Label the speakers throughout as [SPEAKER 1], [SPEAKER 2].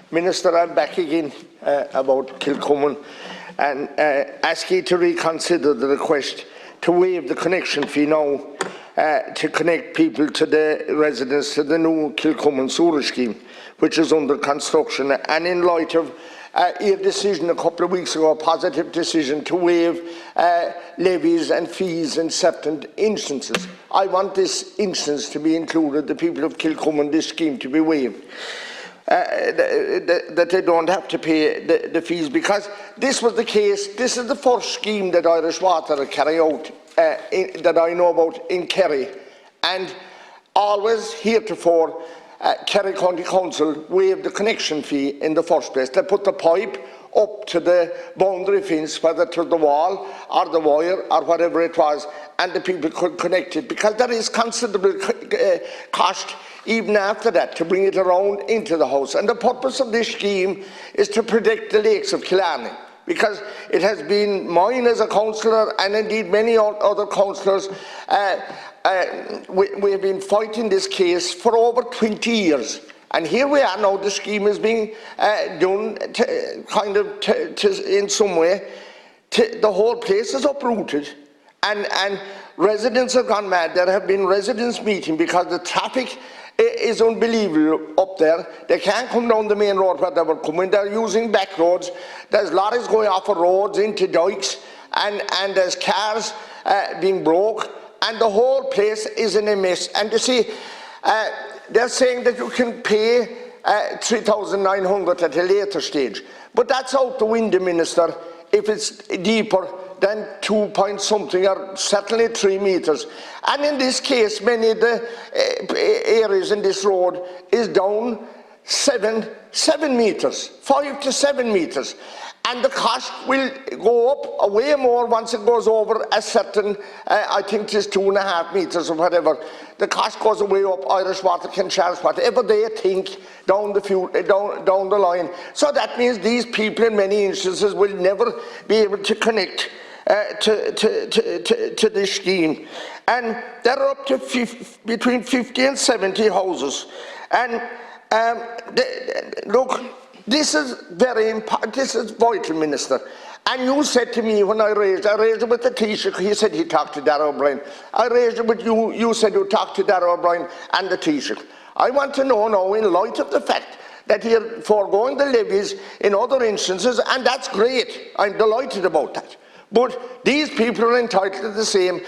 [SPEAKER 1] Minister, I'm back again about Kilcummin and ask you to reconsider the request to waive the connection fee now to connect people to the residents to the new Kilcummin sewerage scheme, which is under construction, and in light of your decision a couple of weeks ago, a positive decision to waive levies and fees in certain instances. I want this instance to be included, the people of Kilcummin, this scheme to be waived. That they don't have to pay the fees, because this was the case. This is the first scheme that Irish Water carry out that I know about in Kerry, and always heretofore Kerry County Council waived the connection fee in the first place. They put the pipe up to the boundary fence, whether to the wall or the wire or whatever it was, and the people could connect it, because there is considerable cost even after that to bring it around into the house. And the purpose of this scheme is to protect the lakes of Killarney, because it has been mine as a councillor, and indeed many other councillors. We have been fighting this case for over 20 years. And here we are now, the scheme is being done in some way. The whole place is uprooted, and residents have gone mad. There have been residents meeting because the traffic is unbelievable up there. They can't come down the main road where they were coming. They're using back roads. There's lorries going off of roads into dikes, and there's cars being broke, and the whole place is in a mess. And you see, they're saying that you can pay 3,900 at a later stage, but that's out the window, Minister, if it's deeper than 2 point something, or certainly 3 metres. And in this case, many of the areas in this road is down 7 metres, 5 to 7 metres. And the cost will go up way more once it goes over a certain, I think it is 2.5 metres or whatever. The cost goes way up. Irish Water can charge whatever they think down the line. So that means these people in many instances will never be able to connect to this scheme. And there are up to between 50 and 70 houses. And look, this is very important. This is vital, Minister. And you said to me when I raised it with the Taoiseach. He said he talked to Darragh O'Brien. I raised it with you. You said you talked to Darragh O'Brien and the Taoiseach. I want to know now, in light of the fact that you're foregoing the levies in other instances, and that's great. I'm delighted about that. But these people are entitled to the same,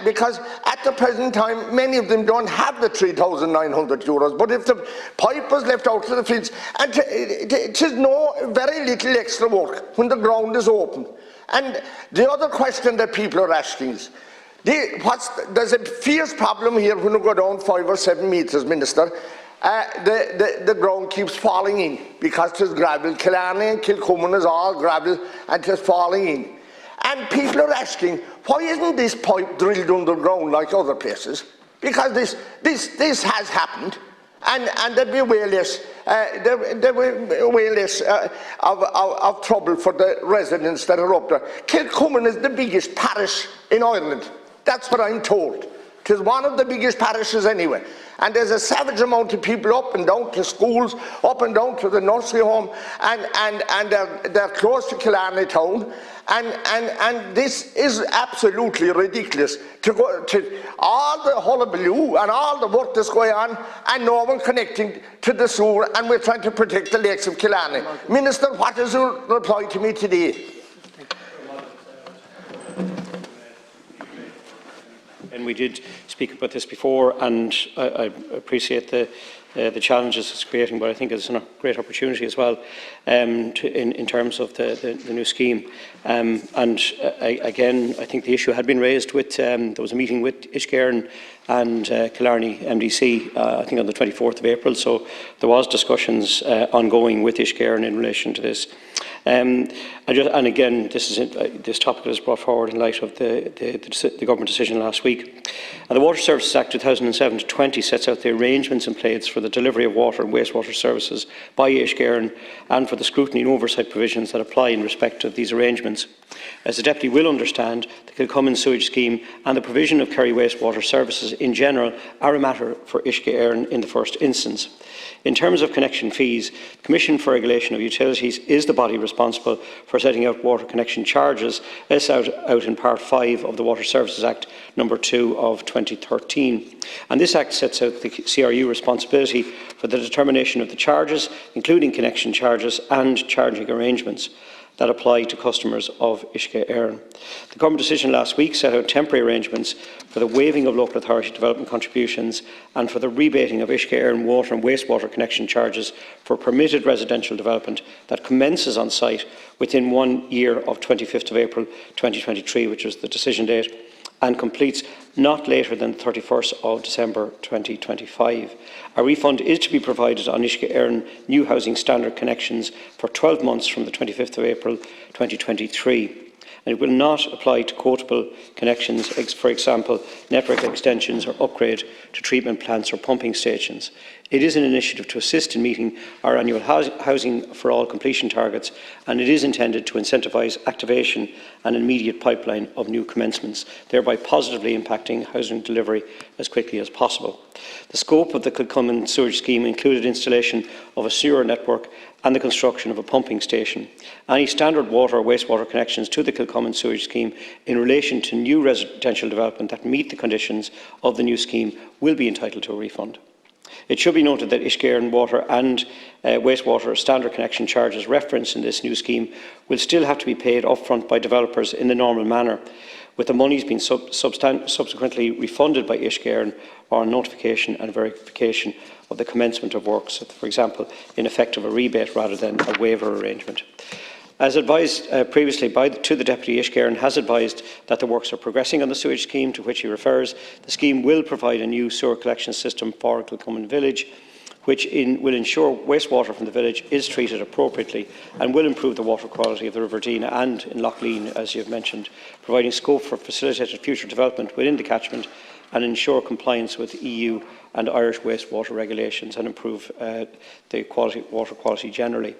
[SPEAKER 1] because at the present time, many of them don't have the 3,900 euros. But if the pipe was left out to the fields, and it is very little extra work when the ground is open. And the other question that people are asking is, there's a fierce problem here when you go down 5 or 7 metres, Minister. The ground keeps falling in because there's gravel. Killarney and Kilcummin is all gravel, and it's falling in. And people are asking, why isn't this pipe drilled underground like other places? Because this has happened, and there'd be way less, of trouble for the residents that are up there. Kilcummin is the biggest parish in Ireland. That's what I'm told. It is one of the biggest parishes anyway. And there's a savage amount of people up and down to schools, up and down to the nursery home, and they're close to Killarney town. And this is absolutely ridiculous to go to all the hullabaloo and all the work that's going on, and no one connecting to the sewer, and we're trying to protect the lakes of Killarney. Minister, what is your reply to me today?
[SPEAKER 2] And we did speak about this before, and I appreciate the challenges it's creating, but I think it's a great opportunity as well in terms of the new scheme. Again, I think the issue had been raised with, there was a meeting with Uiscéireann and Killarney MDC, I think on the 24th of April, so there was discussions ongoing with Uiscéireann in relation to this. And again, this topic was brought forward in light of the government decision last week. And the Water Services Act 2007-20 sets out the arrangements in place for the delivery of water and wastewater services by Uiscéireann, and for the scrutiny and oversight provisions that apply in respect of these arrangements. As the Deputy will understand, the Kilcummin sewage scheme and the provision of Kerry wastewater services in general are a matter for Uisce Éireann in the first instance. In terms of connection fees, the Commission for Regulation of Utilities is the body responsible for setting out water connection charges as set out in Part 5 of the Water Services Act No. 2 of 2013. And this Act sets out the CRU responsibility for the determination of the charges, including connection charges and charging arrangements that apply to customers of Uisce Éireann. The Government decision last week set out temporary arrangements for the waiving of local authority development contributions and for the rebating of Uisce Éireann water and wastewater connection charges for permitted residential development that commences on site within 1 year of 25th of April 2023, which was the decision date, and completes not later than 31st of December 2025. A refund is to be provided on Uisce Éireann new housing standard connections for 12 months from the 25th of April 2023. And it will not apply to quotable connections, for example, network extensions or upgrade to treatment plants or pumping stations. It is an initiative to assist in meeting our annual housing for all completion targets, and it is intended to incentivise activation and immediate pipeline of new commencements, thereby positively impacting housing delivery as quickly as possible. The scope of the Kilcummin sewage scheme included installation of a sewer network and the construction of a pumping station. Any standard water or wastewater connections to the Kilcummin sewage scheme in relation to new residential development that meet the conditions of the new scheme will be entitled to a refund. It should be noted that Uisce Éireann water and wastewater standard connection charges referenced in this new scheme will still have to be paid upfront by developers in the normal manner, with the monies being subsequently refunded by Uisce Éireann on notification and verification of the commencement of works, for example, in effect of a rebate rather than a waiver arrangement. As advised previously to the Deputy, Uisce Éireann has advised that the works are progressing on the sewage scheme to which he refers. The scheme will provide a new sewer collection system for Kilcummin village, which will ensure wastewater from the village is treated appropriately and will improve the water quality of the River Dina and in Lough Lean, as you have mentioned, providing scope for facilitated future development within the catchment and ensure compliance with EU and Irish wastewater regulations and improve the water quality generally.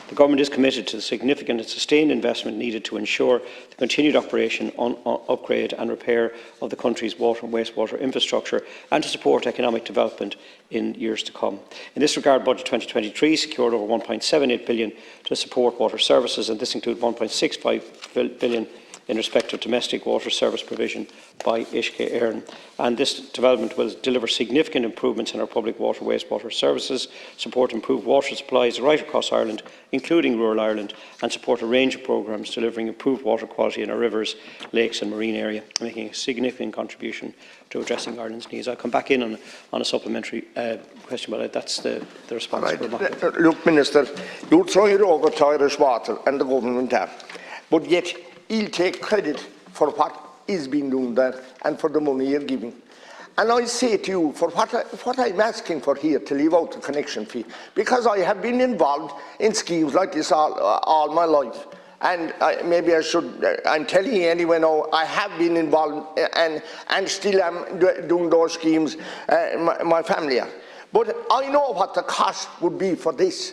[SPEAKER 2] The Government is committed to the significant and sustained investment needed to ensure the continued operation, upgrade and repair of the country's water and wastewater infrastructure and to support economic development in years to come. In this regard, Budget 2023 secured over 1.78 billion to support water services, and this includes 1.65 billion in respect of domestic water service provision by Uisce Éireann. And this development will deliver significant improvements in our public water wastewater services, support improved water supplies right across Ireland, including rural Ireland, and support a range of programmes delivering improved water quality in our rivers, lakes and marine area, making a significant contribution to addressing Ireland's needs. I'll come back in on a supplementary question, but that's the response.
[SPEAKER 1] Right. Look, Minister, you throw it over to Irish Water and the government there, but yet he'll take credit for what is being done there and for the money you're giving. And I say to you, for what I'm asking for here, to leave out the connection fee, because I have been involved in schemes like this all my life. And maybe I should, I'm telling you anyway now, I have been involved and still am doing those schemes, my family are. But I know what the cost would be for this.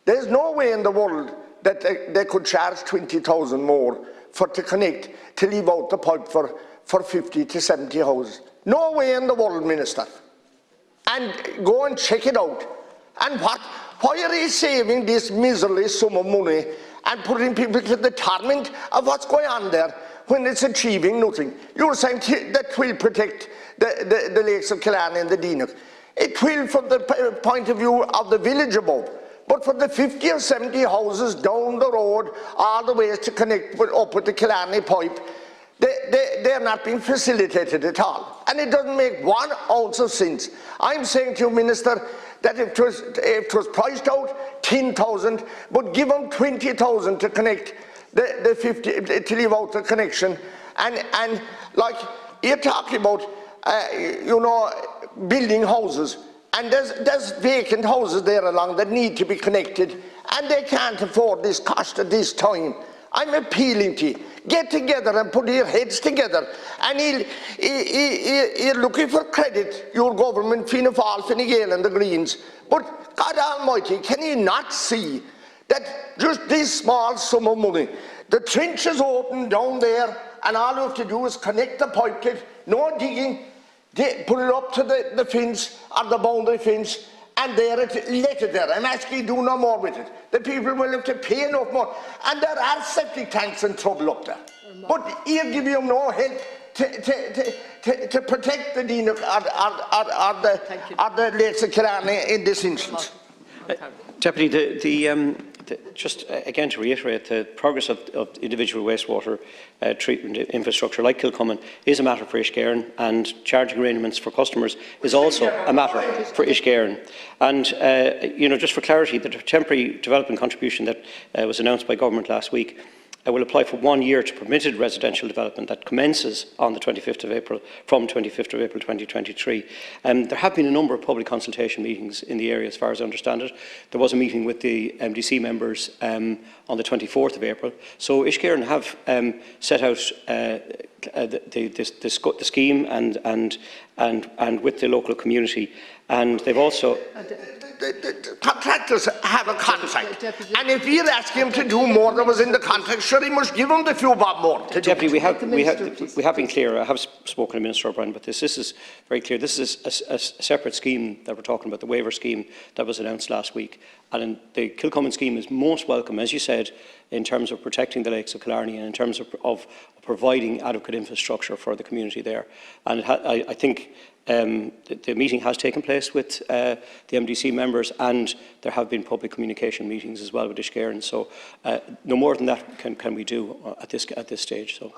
[SPEAKER 1] There's no way in the world that they could charge 20,000 more to connect, to leave out the pipe for 50 to 70 houses. No way in the world, Minister. And go and check it out. And why are they saving this miserly sum of money and putting people to the torment of what's going on there when it's achieving nothing? You're saying that will protect the lakes of Killarney and the Dina. It will from the point of view of the village above. But for the 50 or 70 houses down the road, all the way to connect up with the Killarney pipe, they're not being facilitated at all. And it doesn't make 1 ounce of sense. I'm saying to you, Minister, that if it was priced out 10,000, but give them 20,000 to connect the 50, to leave out the connection. And like you're talking about, building houses. And there's vacant houses there along that need to be connected, and they can't afford this cost at this time. I'm appealing to you. Get together and put your heads together. And you're looking for credit, your government, Fianna Fáil, Fine Gael and the Greens. But God Almighty, can you not see that just this small sum of money The trench is open down there, and all you have to do is connect the pipe kit, no digging, put it up to the fence or the boundary fence, and there let it there. I'm asking you to do no more with it. The people will have to pay enough more, and there are septic tanks in trouble up there. But here give you no help to protect the Dean or the Lakes of Killarney in this instance.
[SPEAKER 2] Deputy, just again to reiterate, the progress of individual wastewater treatment infrastructure like Kilcummin is a matter for Ishcairn, and charging arrangements for customers is also a matter for Ishcairn. And just for clarity, the temporary development contribution that was announced by Government last week will apply for 1 year to permitted residential development that commences on the 25th of April, from 25th of April 2023. There have been a number of public consultation meetings in the area, as far as I understand it. There was a meeting with the MDC members on the 24th of April. So Ishcairn have set out the scheme and with the local community, and they've also.
[SPEAKER 1] The contractors have a contract, and if you're asking him to do more than was in the contract, sure, he must give them the few bob more.
[SPEAKER 2] Deputy, we have been clear. I have spoken to Minister O'Brien about this. This is very clear. This is a separate scheme that we're talking about, the waiver scheme that was announced last week. And the Kilcummin scheme is most welcome, as you said, in terms of protecting the Lakes of Killarney and in terms of providing adequate infrastructure for the community there. And I think the meeting has taken place with the MDC members, and there have been public communication meetings as well with Ishcairn. So no more than that can we do at this stage. So.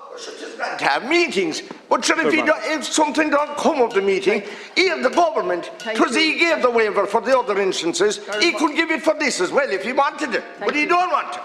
[SPEAKER 1] To have meetings, but sure, if something don't come of the meeting, here the government, because he gave the waiver for the other instances, he could give it for this as well if he wanted it, but he don't want it.